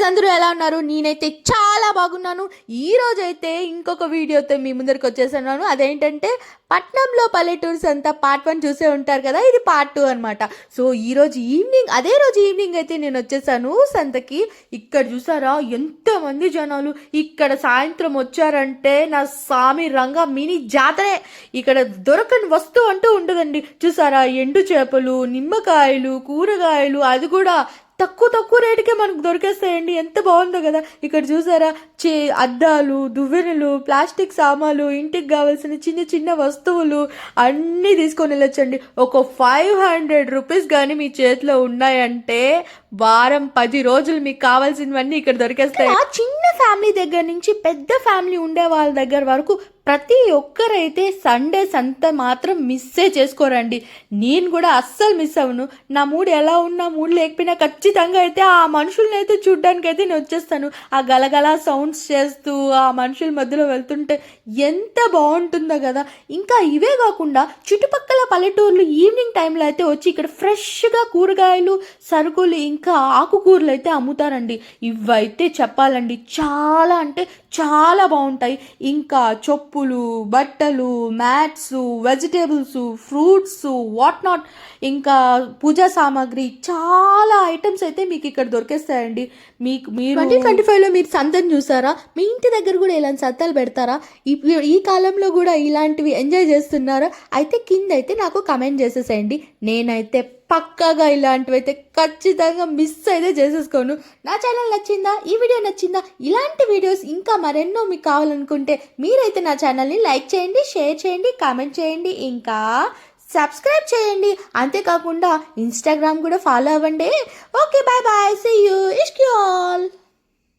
Guys అందరూ ఎలా ఉన్నారు? నేనైతే చాలా బాగున్నాను. ఈరోజు అయితే ఇంకొక వీడియోతో మీ ముందరికి వచ్చేసాను. అదేంటంటే పట్నంలో పల్లెటూర్స్ అంతా పార్ట్ 1 చూసే ఉంటారు కదా, ఇది పార్ట్ 2 అనమాట. సో ఈరోజు ఈవినింగ్, అదే రోజు ఈవినింగ్ అయితే నేను వచ్చేసాను సంతకి. ఇక్కడ చూసారా ఎంతమంది జనాలు. ఇక్కడ సాయంత్రం వచ్చారంటే నా స్వామి రంగా మినీ జాతరే. ఇక్కడ దొరకని వస్తువు అంటూ ఉండదండి. చూసారా ఎండు చేపలు, నిమ్మకాయలు, కూరగాయలు, అది కూడా తక్కువ రేటుకే మనకు దొరికేస్తాయండి. ఎంత బాగుందో కదా. ఇక్కడ చూసారా అద్దాలు, దువ్వెనలు, ప్లాస్టిక్ సామాన్లు, ఇంటికి కావాల్సిన చిన్న చిన్న వస్తువులు అన్నీ తీసుకొని వెళ్ళొచ్చండి. ఒక 500 రూపీస్ కానీ మీ చేతిలో ఉన్నాయంటే వారం 10 రోజులు మీకు కావాల్సినవన్నీ ఇక్కడ దొరికేస్తాయి. చిన్న ఫ్యామిలీ దగ్గర నుంచి పెద్ద ఫ్యామిలీ ఉండే వాళ్ళ దగ్గర వరకు ప్రతి ఒక్కరైతే సండే సంత మాత్రం మిస్సే చేసుకోరండి. నేను కూడా అస్సలు మిస్ అవ్వను. నా మూడు ఎలా ఉన్నా, మూడు లేకపోయినా ఖచ్చితంగా అయితే ఆ మనుషుల్ని అయితే చూడ్డానికి అయితే నేను వచ్చేస్తాను. ఆ గలగల సౌండ్స్ చేస్తూ ఆ మనుషుల మధ్యలో వెళ్తుంటే ఎంత బాగుంటుందో కదా. ఇంకా ఇవే కాకుండా చుట్టుపక్కల పల్లెటూర్లు ఈవినింగ్ టైంలో అయితే వచ్చి ఇక్కడ ఫ్రెష్గా కూరగాయలు, సరుకులు, ఇంకా ఆకుకూరలు అయితే అమ్ముతారండి. ఇవైతే చెప్పాలండి చాలా అంటే చాలా బాగుంటాయి. ఇంకా చెప్పులు, బట్టలు, mats, vegetables, fruits, what not, ఇంకా పూజా సామాగ్రి, చాలా ఐటమ్స్ అయితే మీకు ఇక్కడ దొరికేస్తాయండి. మీరు 2025లో మీరు సంతను చూసారా? మీ ఇంటి దగ్గర కూడా ఇలాంటి సంతలు పెడతారా? ఈ కాలంలో కూడా ఇలాంటివి ఎంజాయ్ చేస్తున్నారా? అయితే కింద అయితే నాకు కమెంట్ చేసేసేయండి. నేనైతే పక్కాగా ఇలాంటివి అయితే ఖచ్చితంగా మిస్ అయితే చేసేసుకోను. నా ఛానల్ నచ్చిందా? ఈ వీడియో నచ్చిందా? ఇలాంటి వీడియోస్ ఇంకా మరెన్నో మీకు కావాలనుకుంటే మీరైతే నా ఛానల్ని లైక్ చేయండి, షేర్ చేయండి, కామెంట్ చేయండి, ఇంకా సబ్స్క్రైబ్ చేయండి. అంతేకాకుండా ఇన్స్టాగ్రామ్ కూడా ఫాలో అవ్వండి. Okay, bye bye, see you, ఇష్క్ యూ ఆల్.